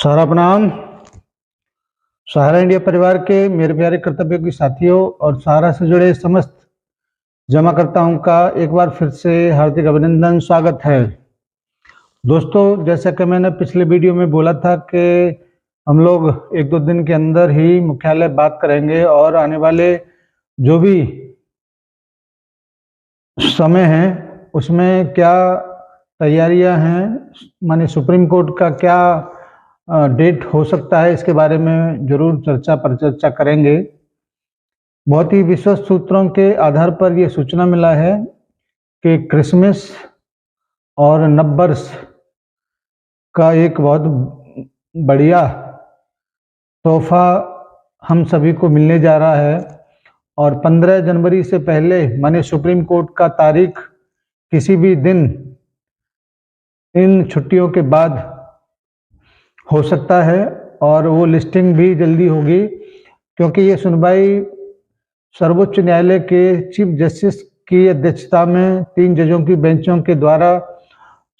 सारा प्रणाम। सहारा इंडिया परिवार के मेरे प्यारे कर्तव्य के साथियों और सहारा से जुड़े समस्त जमाकर्ताओं का एक बार फिर से हार्दिक अभिनंदन, स्वागत है। दोस्तों, जैसा कि मैंने पिछले वीडियो में बोला था कि हम लोग एक दो दिन के अंदर ही मुख्यालय बात करेंगे और आने वाले जो भी समय है उसमें क्या तैयारियां हैं, माने सुप्रीम कोर्ट का क्या डेट हो सकता है, इसके बारे में जरूर चर्चा परिचर्चा करेंगे। बहुत ही विश्वस्त सूत्रों के आधार पर यह सूचना मिला है कि क्रिसमस और नववर्ष का एक बहुत बढ़िया तोहफा हम सभी को मिलने जा रहा है और 15 जनवरी से पहले माने सुप्रीम कोर्ट का तारीख किसी भी दिन इन छुट्टियों के बाद हो सकता है और वो लिस्टिंग भी जल्दी होगी, क्योंकि ये सुनवाई सर्वोच्च न्यायालय के चीफ जस्टिस की अध्यक्षता में 3 जजों की बेंचों के द्वारा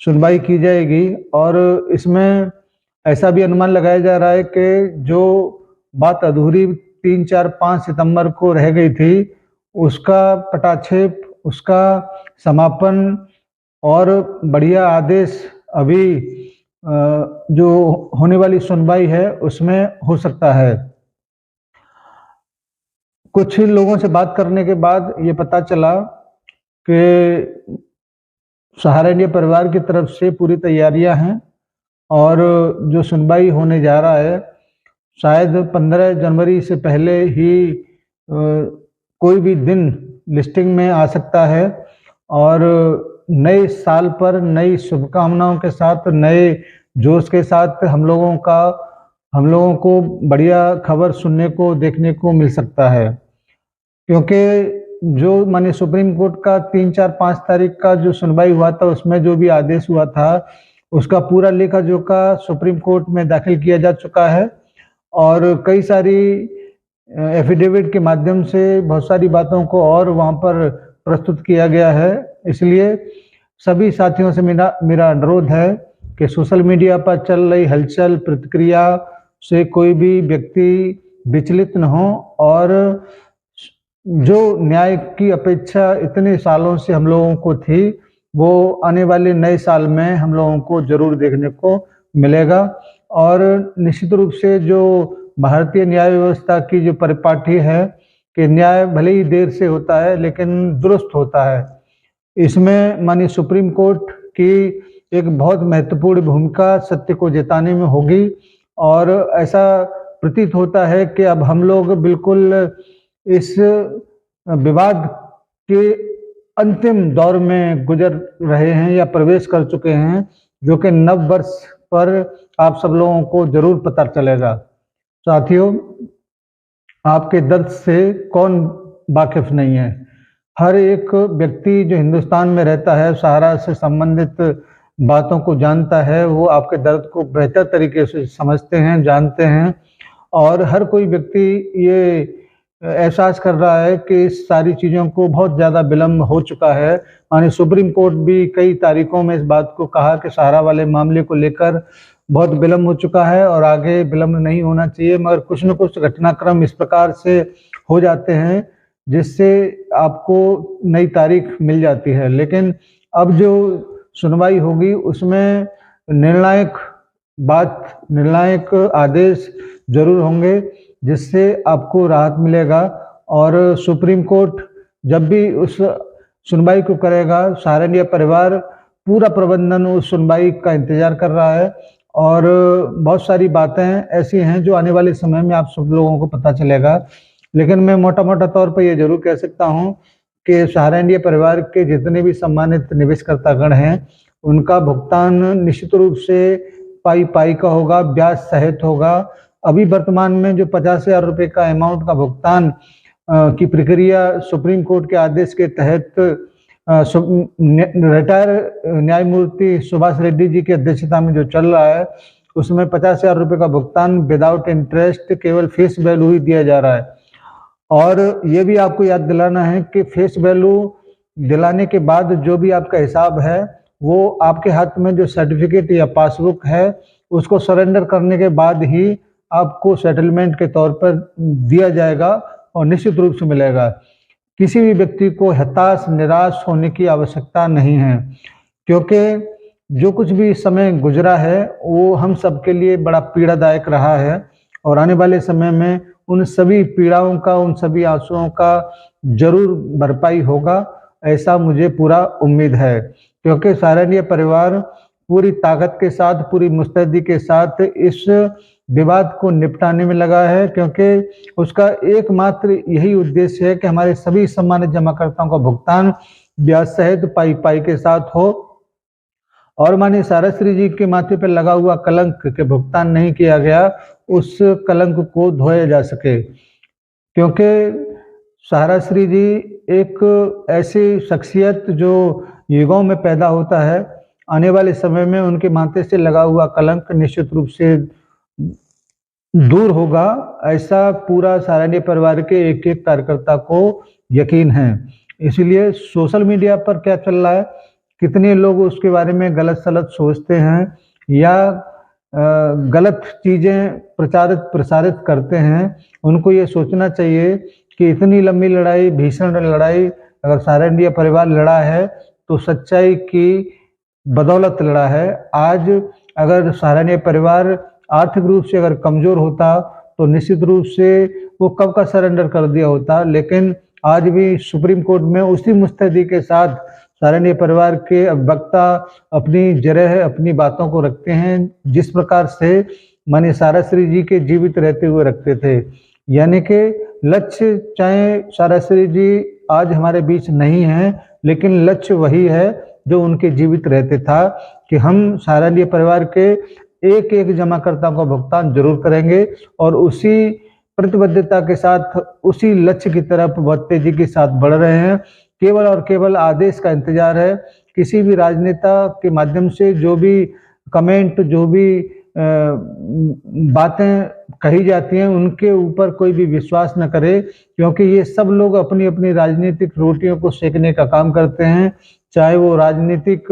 सुनवाई की जाएगी। और इसमें ऐसा भी अनुमान लगाया जा रहा है कि जो बात अधूरी 3, 4, 5 सितंबर को रह गई थी उसका पटाक्षेप, उसका समापन और बढ़िया आदेश अभी जो होने वाली सुनवाई है उसमें हो सकता है। कुछ लोगों से बात करने के बाद ये पता चला कि सहारा इंडिया परिवार की तरफ से पूरी तैयारियां हैं और जो सुनवाई होने जा रहा है शायद 15 जनवरी से पहले ही कोई भी दिन लिस्टिंग में आ सकता है। और नए साल पर नई शुभकामनाओं के साथ, नए जोश के साथ हम लोगों को बढ़िया खबर सुनने को, देखने को मिल सकता है। क्योंकि जो माने सुप्रीम कोर्ट का 3, 4, 5 तारीख का जो सुनवाई हुआ था उसमें जो भी आदेश हुआ था उसका पूरा लेखा जोखा सुप्रीम कोर्ट में दाखिल किया जा चुका है और कई सारी एफिडेविट के माध्यम से बहुत सारी बातों को और वहां पर प्रस्तुत किया गया है। इसलिए सभी साथियों से मेरा अनुरोध है कि सोशल मीडिया पर चल रही हलचल, प्रतिक्रिया से कोई भी व्यक्ति विचलित न हो और जो न्याय की अपेक्षा इतने सालों से हम लोगों को थी वो आने वाले नए साल में हम लोगों को जरूर देखने को मिलेगा। और निश्चित रूप से जो भारतीय न्याय व्यवस्था की जो परिपाटी है कि न्याय भले ही देर से होता है लेकिन दुरुस्त होता है, इसमें माननीय सुप्रीम कोर्ट की एक बहुत महत्वपूर्ण भूमिका सत्य को जिताने में होगी। और ऐसा प्रतीत होता है कि अब हम लोग बिल्कुल इस विवाद के अंतिम दौर में गुजर रहे हैं या प्रवेश कर चुके हैं, जो कि नव वर्ष पर आप सब लोगों को जरूर पता चलेगा। साथियों, आपके दर्द से कौन वाकिफ नहीं है। हर एक व्यक्ति जो हिंदुस्तान में रहता है, सहारा से संबंधित बातों को जानता है, वो आपके दर्द को बेहतर तरीके से समझते हैं, जानते हैं। और हर कोई व्यक्ति ये एहसास कर रहा है कि इस सारी चीज़ों को बहुत ज़्यादा विलम्ब हो चुका है। माननीय सुप्रीम कोर्ट भी कई तारीखों में इस बात को कहा कि सहारा वाले मामले को लेकर बहुत विलम्ब हो चुका है और आगे विलम्ब नहीं होना चाहिए, मगर कुछ न कुछ घटनाक्रम इस प्रकार से हो जाते हैं जिससे आपको नई तारीख मिल जाती है। लेकिन अब जो सुनवाई होगी उसमें निर्णायक आदेश जरूर होंगे जिससे आपको राहत मिलेगा। और सुप्रीम कोर्ट जब भी उस सुनवाई को करेगा, सहारा इंडिया परिवार पूरा प्रबंधन उस सुनवाई का इंतजार कर रहा है और बहुत सारी बातें ऐसी हैं जो आने वाले समय में आप सब लोगों को पता चलेगा। लेकिन मैं मोटा मोटा तौर पर यह जरूर कह सकता हूं कि सहारा इंडिया परिवार के जितने भी सम्मानित निवेशकर्तागण हैं उनका भुगतान निश्चित रूप से पाई का होगा, ब्याज सहित होगा। अभी वर्तमान में जो 50,000 रुपये का अमाउंट का भुगतान की प्रक्रिया सुप्रीम कोर्ट के आदेश के तहत रिटायर न्यायमूर्ति सुभाष रेड्डी जी की अध्यक्षता में जो चल रहा है उसमें 50,000 रुपये का भुगतान विदाउट इंटरेस्ट केवल फेस वैल्यू ही दिया जा रहा है। और ये भी आपको याद दिलाना है कि फेस वैल्यू दिलाने के बाद जो भी आपका हिसाब है वो आपके हाथ में जो सर्टिफिकेट या पासबुक है उसको सरेंडर करने के बाद ही आपको सेटलमेंट के तौर पर दिया जाएगा और निश्चित रूप से मिलेगा। किसी भी व्यक्ति को हताश निराश होने की आवश्यकता नहीं है, क्योंकि जो कुछ भी इस समय गुजरा है वो हम सबके लिए बड़ा पीड़ादायक रहा है और आने वाले समय में उन सभी पीड़ाओं का, उन सभी आंसुओं का जरूर भरपाई होगा, ऐसा मुझे पूरा उम्मीद है। क्योंकि सहारनीय परिवार पूरी ताकत के साथ, पूरी मुस्तैदी के साथ इस विवाद को निपटाने में लगा है, क्योंकि उसका एकमात्र यही उद्देश्य है कि हमारे सभी सम्मानित जमाकर्ताओं का भुगतान ब्याज सहित पाई पाई के साथ हो और माननीय साराश्री जी के माथे पर लगा हुआ कलंक के भुगतान नहीं किया गया, उस कलंक को धोया जा सके। क्योंकि साराश्री जी एक ऐसी शख्सियत जो युगों में पैदा होता है, आने वाले समय में उनके माथे से लगा हुआ कलंक निश्चित रूप से दूर होगा, ऐसा पूरा सहारनीय परिवार के एक एक कार्यकर्ता को यकीन है। इसलिए सोशल मीडिया पर क्या चल रहा है, कितने लोग उसके बारे में गलत सलत सोचते हैं या गलत चीज़ें प्रसारित करते हैं, उनको ये सोचना चाहिए कि इतनी लंबी लड़ाई, भीषण लड़ाई अगर सहारनीय परिवार लड़ा है तो सच्चाई की बदौलत लड़ा है। आज अगर सहारनीय परिवार आर्थिक रूप से अगर कमज़ोर होता तो निश्चित रूप से वो कब का सरेंडर कर दिया होता, लेकिन आज भी सुप्रीम कोर्ट में उसी मुस्तैदी के साथ सहारनीय परिवार के वक्ता अपनी जगह, अपनी बातों को रखते हैं, जिस प्रकार से माननीय साराश्री जी के जीवित रहते हुए रखते थे। यानी कि लक्ष्य, चाहे साराश्री जी आज हमारे बीच नहीं है, लेकिन लक्ष्य वही है जो उनके जीवित रहते था कि हम सहारनीय परिवार के एक एक जमाकर्ता का भुगतान जरूर करेंगे और उसी प्रतिबद्धता के साथ, उसी लक्ष्य की तरफ बहुत तेजी के साथ बढ़ रहे हैं। केवल और केवल आदेश का इंतजार है। किसी भी राजनेता के माध्यम से जो भी कमेंट, जो भी बातें कही जाती हैं, उनके ऊपर कोई भी विश्वास न करे, क्योंकि ये सब लोग अपनी अपनी राजनीतिक रोटियों को सेकने का काम करते हैं, चाहे वो राजनीतिक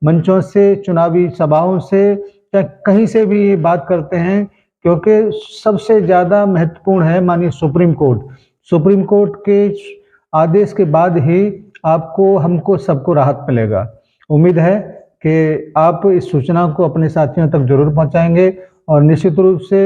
मंचों से, चुनावी सभाओं से, चाहे कहीं से भी ये बात करते हैं, क्योंकि सबसे ज़्यादा महत्वपूर्ण है माननीय सुप्रीम कोर्ट। सुप्रीम कोर्ट के आदेश के बाद ही आपको, हमको, सबको राहत मिलेगा। उम्मीद है कि आप इस सूचना को अपने साथियों तक जरूर पहुंचाएंगे और निश्चित रूप से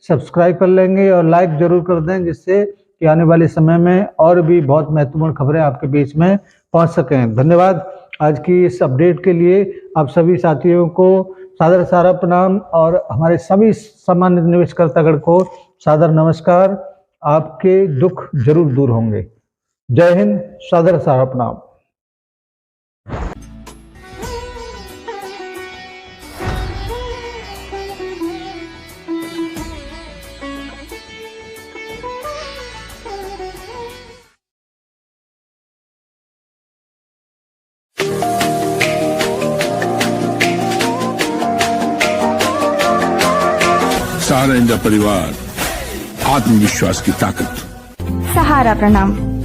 सब्सक्राइब कर लेंगे और लाइक जरूर कर दें, जिससे कि आने वाले समय में और भी बहुत महत्वपूर्ण खबरें आपके बीच में पहुंच सकें। धन्यवाद आज की इस अपडेट के लिए। आप सभी साथियों को सादर सारा प्रणाम और हमारे सभी सम्मानित निवेशकर्तागण को सादर नमस्कार। आपके दुख जरूर दूर होंगे। जय हिंद, सादर सारा प्रणाम। सहारा परिवार, आत्मविश्वास की ताकत। सहारा प्रणाम।